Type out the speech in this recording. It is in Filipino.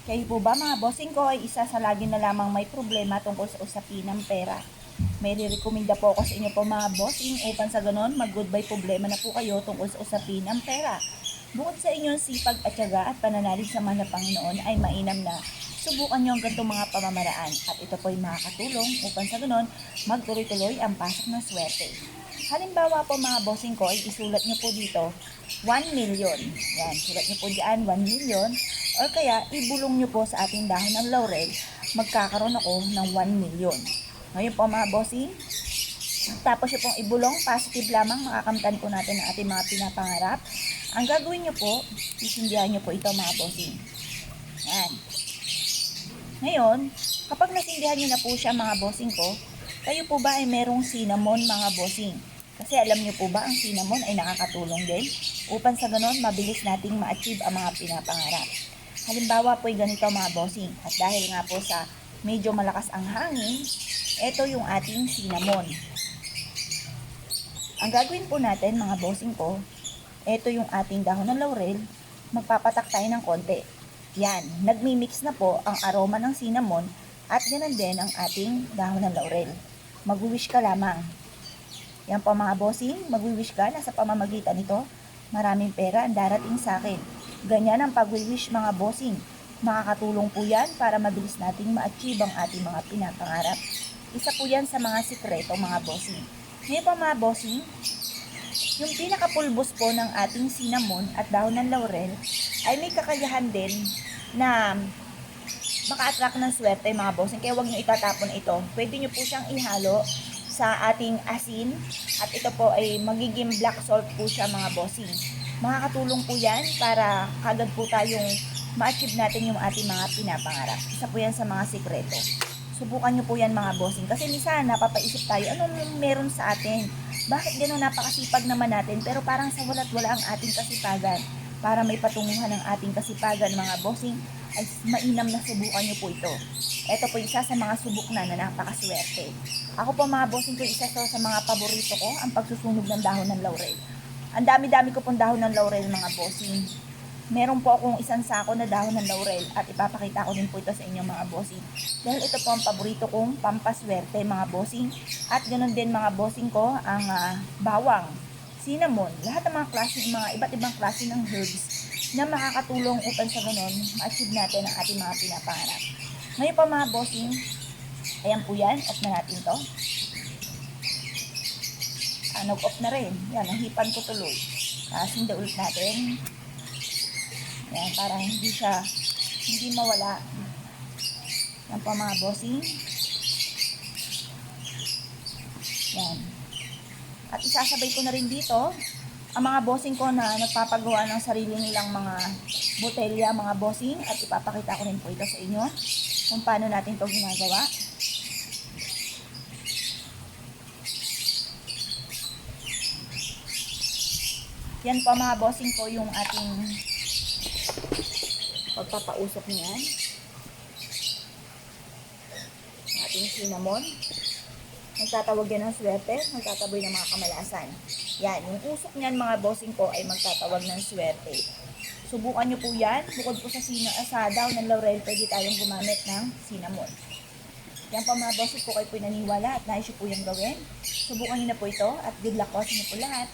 Kayo po ba mga bossing ko ay isa sa lagi na lamang may problema tungkol sa usapin ng pera? May re-recommenda po ako sa inyo po mga bossing upang sa ganon mag-goodbye problema na po kayo tungkol sa usapin ng pera. Bukod sa inyong sipag at tiyaga at pananalig sa mga Panginoon ay mainam na subukan nyo ang ganitong mga pamamaraan at ito po ay makakatulong upang sa ganon magtuloy-tuloy ang pasok ng swerte. Halimbawa po mga bossing ko ay isulat nyo po dito 1 million. Yan, sulat nyo po dyan 1 million or kaya ibulong nyo po sa ating dahon ng laurel, magkakaroon ako ng 1 million. Ngayon po mga bossing, tapos nyo pong ibulong, positive lamang, makakamtan po natin ang ating mga pinapangarap. Ang gagawin nyo po, isindihan nyo po ito mga bossing. Yan. Ngayon, kapag nasindihan nyo na po siya mga bossing ko, kayo po ba ay merong cinnamon mga bossing? Kasi alam nyo po ba ang cinnamon ay nakakatulong din upang sa ganon mabilis nating ma-achieve ang mga pinapangarap. Halimbawa po ay ganito mga bossing, at dahil nga po sa medyo malakas ang hangin, ito yung ating cinnamon. Ang gagawin po natin mga bossing ko, ito yung ating dahon ng laurel, magpapatak tayo ng konti. Yan, nagmi-mix na po ang aroma ng cinnamon at ganun din ang ating dahon ng laurel. Mag-wish ka lamang. Yan po mga bossing, mag-wish ka na sa pamamagitan nito, maraming pera ang darating sa akin. Ganyan ang pag-wish mga bossing. Makakatulong po yan para mabilis nating ma-achieve ang ating mga pinapangarap. Isa po yan sa mga sikreto mga bossing. Ngayon po mga bossing, yung pinakapulbos po ng ating cinnamon at dahon ng laurel ay may kakayahan din na maka-attract ng swerte mga bossing. Kaya huwag nyo itatapon ito. Pwede nyo po siyang ihalo sa ating asin at ito po ay magiging black salt po siya mga bossing. Makakatulong po yan para kagad po tayong ma-achieve natin yung ating mga pinapangarap. Isa po yan sa mga sikreto. Subukan nyo po yan mga bossing. Kasi minsan napapaisip tayo, anong meron sa atin? Bakit gano'n napakasipag naman natin pero parang sa wala't wala ang ating kasipagan? Para may patunguhan ng ating kasipagan mga bossing, ay mainam na subukan nyo po ito. Ito po isa sa mga subok na napakaswerte. Ako po mga bossing ko, isa sa mga paborito ko ang pagsusunog ng dahon ng laurel. Ang dami-dami ko pong dahon ng laurel mga bossing. Meron po akong isang sako na dahon ng laurel at ipapakita ko din po ito sa inyo mga bossing. Dahil ito po ang paborito kong pampaswerte mga bossing. At ganoon din mga bossing ko ang bawang, cinnamon, lahat ng mga klase, mga iba't ibang klase ng herbs na makakatulong upang sa ganoon ma-achieve natin ang ating mga pinapangarap. Ngayon po mga bossing, ayan po yan, off na natin to. Nag-off na rin. Yan, nahipan ko tuloy. Sinda ulit natin. Yan, para hindi mawala. Yan po mga bossing. Yan. At isasabay ko na rin dito ang mga bossing ko na nagpapagawa ng sarili nilang mga botelya, mga bossing. At ipapakita ko rin po ito sa inyo kung paano natin ito ginagawa. Yan po mga bossing ko yung ating pagpapausok niyan. Ating cinnamon. Magtatawag yan ng swerte, magtataboy ng mga kamalasan. Yan, yung usok niyan mga bossing ko ay magtatawag ng swerte. Subukan nyo po yan. Bukod po sa daw ng laurel, pwede tayong gumamit ng cinnamon. Yan po mga bossing ko, kayo po naniwala at nais nyo po yung gawin. Subukan nyo na po ito at good luck po sa inyo po lahat.